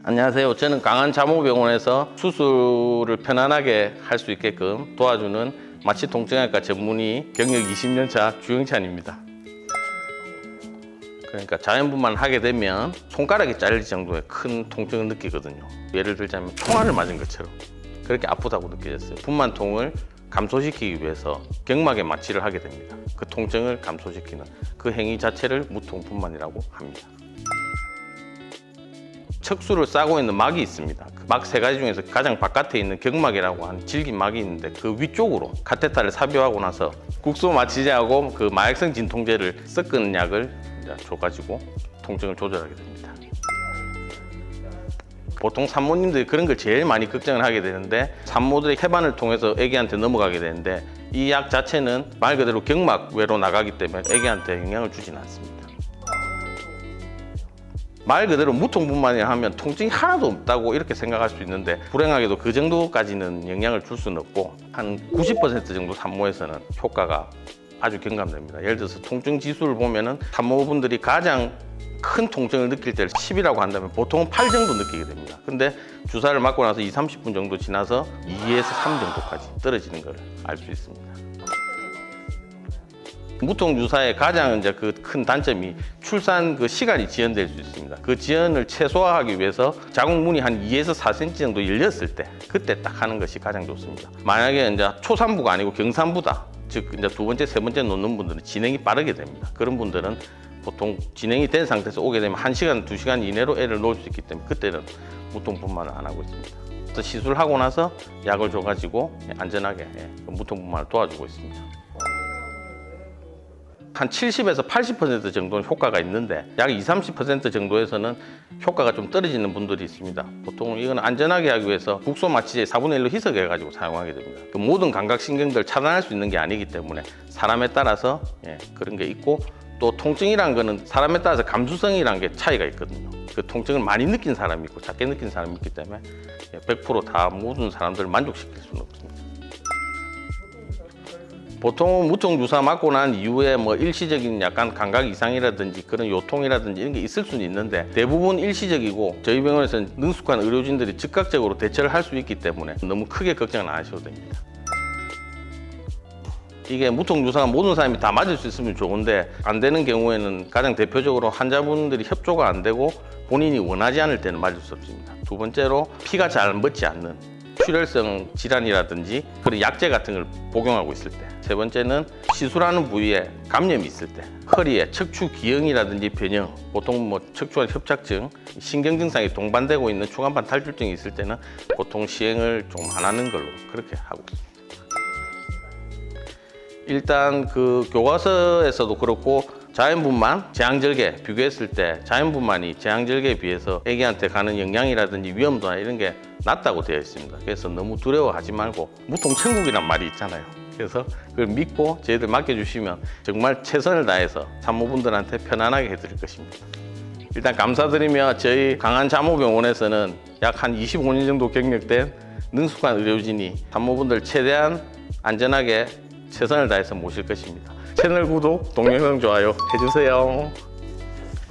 안녕하세요. 저는 강한자모병원에서 수술을 편안하게 할 수 있게끔 도와주는 마취통증외과 전문의 경력 20년 차 주영찬입니다. 그러니까 자연분만 하게 되면 손가락이 잘릴 정도의 큰 통증을 느끼거든요. 예를 들자면 총알을 맞은 것처럼 그렇게 아프다고 느껴졌어요. 분만통을 감소시키기 위해서 경막에 마취를 하게 됩니다. 그 통증을 감소시키는 그 행위 자체를 무통분만이라고 합니다. 척수를 싸고 있는 막이 있습니다. 그 막 세 가지 중에서 가장 바깥에 있는 경막이라고 하는 질긴 막이 있는데 그 위쪽으로 카테터를 삽입하고 나서 국소 마취제하고 그 마약성 진통제를 섞은 약을 줘가지고 통증을 조절하게 됩니다. 보통 산모님들이 그런 걸 제일 많이 걱정을 하게 되는데 산모들의 혈관을 통해서 아기한테 넘어가게 되는데 이 약 자체는 말 그대로 경막 외로 나가기 때문에 아기한테 영향을 주지는 않습니다. 말 그대로 무통분만이 하면 통증이 하나도 없다고 이렇게 생각할 수 있는데 불행하게도 그 정도까지는 영향을 줄 수는 없고 한 90% 정도 산모에서는 효과가 아주 경감됩니다. 예를 들어서 통증 지수를 보면은 산모분들이 가장 큰 통증을 느낄 때를 10이라고 한다면 보통은 8 정도 느끼게 됩니다. 근데 주사를 맞고 나서 20-30분 정도 지나서 2에서 3 정도까지 떨어지는 걸 알 수 있습니다. 무통주사의 가장 이제 그 큰 단점이 출산 그 시간이 지연될 수 있습니다. 그 지연을 최소화하기 위해서 자궁문이 한 2에서 4cm 정도 열렸을 때 그때 딱 하는 것이 가장 좋습니다. 만약에 이제 초산부가 아니고 경산부다, 즉 이제 두 번째, 세 번째 놓는 분들은 진행이 빠르게 됩니다. 그런 분들은 보통 진행이 된 상태에서 오게 되면 1시간, 2시간 이내로 애를 놓을 수 있기 때문에 그때는 무통분만을 안 하고 있습니다. 그래서 시술하고 나서 약을 줘가지고 안전하게 무통분만을 도와주고 있습니다. 한 70에서 80% 정도는 효과가 있는데 약 20-30% 정도에서는 효과가 좀 떨어지는 분들이 있습니다. 보통 이건 안전하게 하기 위해서 국소 마취제 4분의 1로 희석해 가지고 사용하게 됩니다. 그 모든 감각신경들을 차단할 수 있는 게 아니기 때문에 사람에 따라서 그런 게 있고 또 통증이란 거는 사람에 따라서 감수성이란 게 차이가 있거든요. 그 통증을 많이 느낀 사람이 있고 작게 느낀 사람이 있기 때문에 100% 다 모든 사람들을 만족시킬 수는 없습니다. 보통 무통주사 맞고 난 이후에 뭐 일시적인 약간 감각 이상이라든지 그런 요통이라든지 이런 게 있을 수는 있는데 대부분 일시적이고 저희 병원에서는 능숙한 의료진들이 즉각적으로 대처를 할 수 있기 때문에 너무 크게 걱정은 안 하셔도 됩니다. 이게 무통주사가 모든 사람이 다 맞을 수 있으면 좋은데 안 되는 경우에는 가장 대표적으로 환자분들이 협조가 안 되고 본인이 원하지 않을 때는 맞을 수 없습니다. 두 번째로 피가 잘 멎지 않는 출혈성 질환이라든지 그런 약제 같은 걸 복용하고 있을 때, 세 번째는 시술하는 부위에 감염이 있을 때, 허리에 척추 기형이라든지 변형, 보통 뭐 척추관 협착증, 신경 증상이 동반되고 있는 추간판 탈출증이 있을 때는 보통 시행을 좀 안 하는 걸로 그렇게 하고 있습니다. 일단 그 교과서에서도 그렇고 자연분만, 제왕절개 비교했을 때 자연분만이 제왕절개에 비해서 아기한테 가는 영향이라든지 위험도나 이런 게 낮다고 되어 있습니다. 그래서 너무 두려워하지 말고 무통천국이란 말이 있잖아요. 그래서 그걸 믿고 저희들 맡겨주시면 정말 최선을 다해서 산모분들한테 편안하게 해드릴 것입니다. 일단 감사드리며 저희 강한자모병원에서는 약 한 25년 정도 경력된 능숙한 의료진이 산모분들 최대한 안전하게 최선을 다해서 모실 것입니다. 채널 구독, 동영상 좋아요 해주세요.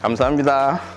감사합니다.